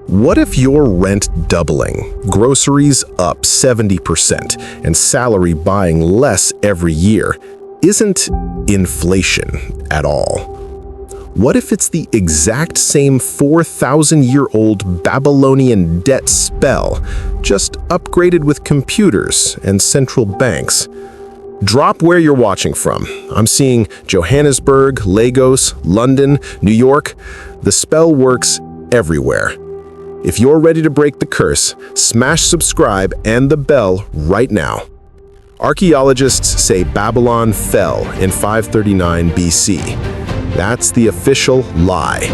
What if your rent doubling, groceries up 70%, and salary buying less every year isn't inflation at all? What if it's the exact same 4,000-year-old Babylonian debt spell, just upgraded with computers and central banks? Drop where you're watching from. I'm seeing Johannesburg, Lagos, London, New York. The spell works everywhere. If you're ready to break the curse, smash subscribe and the bell right now. Archaeologists say Babylon fell in 539 BC. That's the official lie.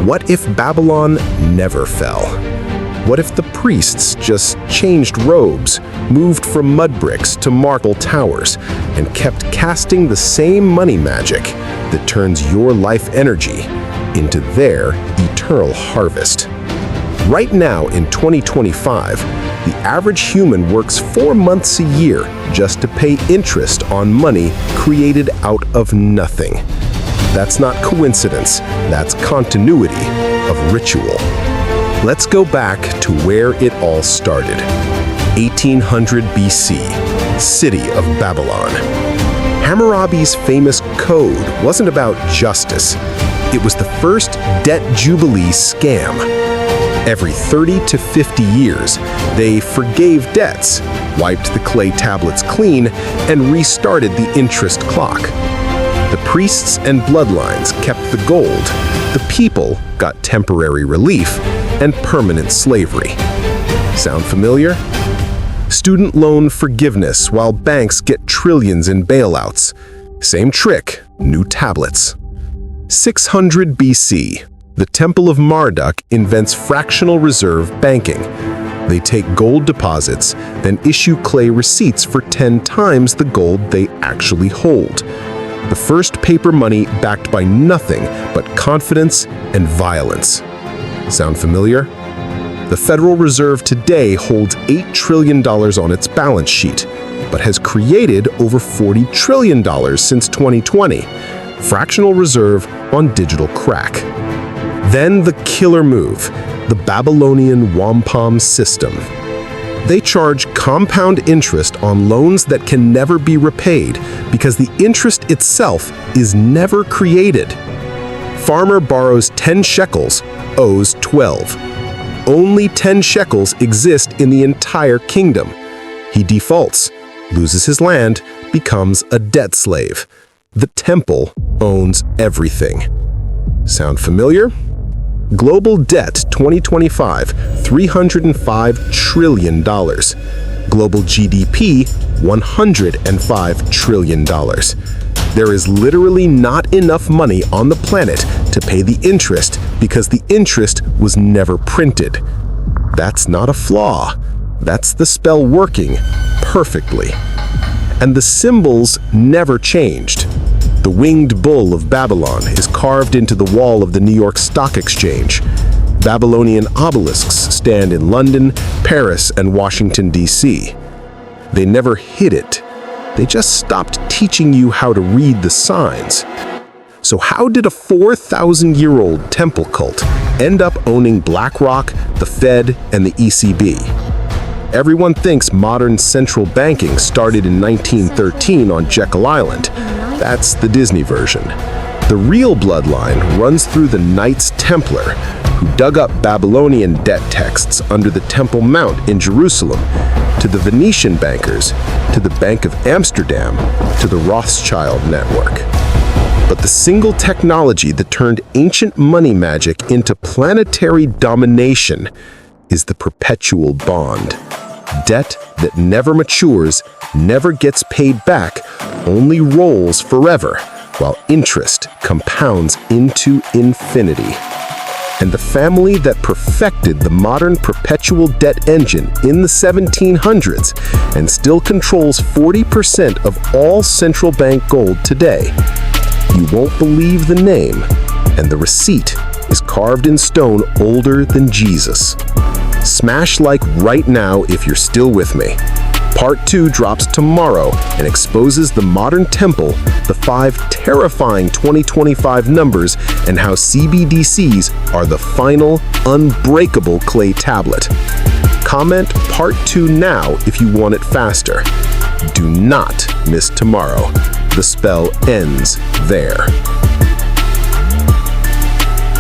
What if Babylon never fell? What if the priests just changed robes, moved from mud bricks to marble towers, and kept casting the same money magic that turns your life energy into their eternal harvest? Right now in 2025, the average human works 4 months a year just to pay interest on money created out of nothing. That's not coincidence, that's continuity of ritual. Let's go back to where it all started. 1800 BC, city of Babylon. Hammurabi's famous code wasn't about justice. It was the first debt jubilee scam. Every 30 to 50 years, they forgave debts, wiped the clay tablets clean, and restarted the interest clock. The priests and bloodlines kept the gold. The people got temporary relief and permanent slavery. Sound familiar? Student loan forgiveness while banks get trillions in bailouts. Same trick, new tablets. 600 BC, the Temple of Marduk invents fractional-reserve banking. They take gold deposits, then issue clay receipts for 10 times the gold they actually hold. The first paper money backed by nothing but confidence and violence. Sound familiar? The Federal Reserve today holds $8 trillion on its balance sheet, but has created over $40 trillion since 2020. Fractional reserve on digital crack. Then the killer move, the Babylonian wampum system. They charge compound interest on loans that can never be repaid because the interest itself is never created. Farmer borrows 10 shekels, owes 12. Only 10 shekels exist in the entire kingdom. He defaults, loses his land, becomes a debt slave. The temple owns everything. Sound familiar? Global debt 2025, $305 trillion. Global GDP, $105 trillion. There is literally not enough money on the planet to pay the interest because the interest was never printed. That's not a flaw. That's the spell working perfectly. And the symbols never changed. The winged bull of Babylon is carved into the wall of the New York Stock Exchange. Babylonian obelisks stand in London, Paris, and Washington, D.C. They never hid it. They just stopped teaching you how to read the signs. So how did a 4,000-year-old temple cult end up owning BlackRock, the Fed, and the ECB? Everyone thinks modern central banking started in 1913 on Jekyll Island. That's the Disney version. The real bloodline runs through the Knights Templar, who dug up Babylonian debt texts under the Temple Mount in Jerusalem, to the Venetian bankers, to the Bank of Amsterdam, to the Rothschild network. But the single technology that turned ancient money magic into planetary domination is the perpetual bond. Debt that never matures, never gets paid back, only rolls forever, while interest compounds into infinity. And the family that perfected the modern perpetual debt engine in the 1700s and still controls 40% of all central bank gold today. You won't believe the name, and the receipt is carved in stone older than Jesus. Smash like right now if you're still with me. Part 2 drops tomorrow and exposes the modern temple, the 5 terrifying 2025 numbers, and how CBDCs are the final, unbreakable clay tablet. Comment Part 2 now if you want it faster. Do not miss tomorrow. The spell ends there.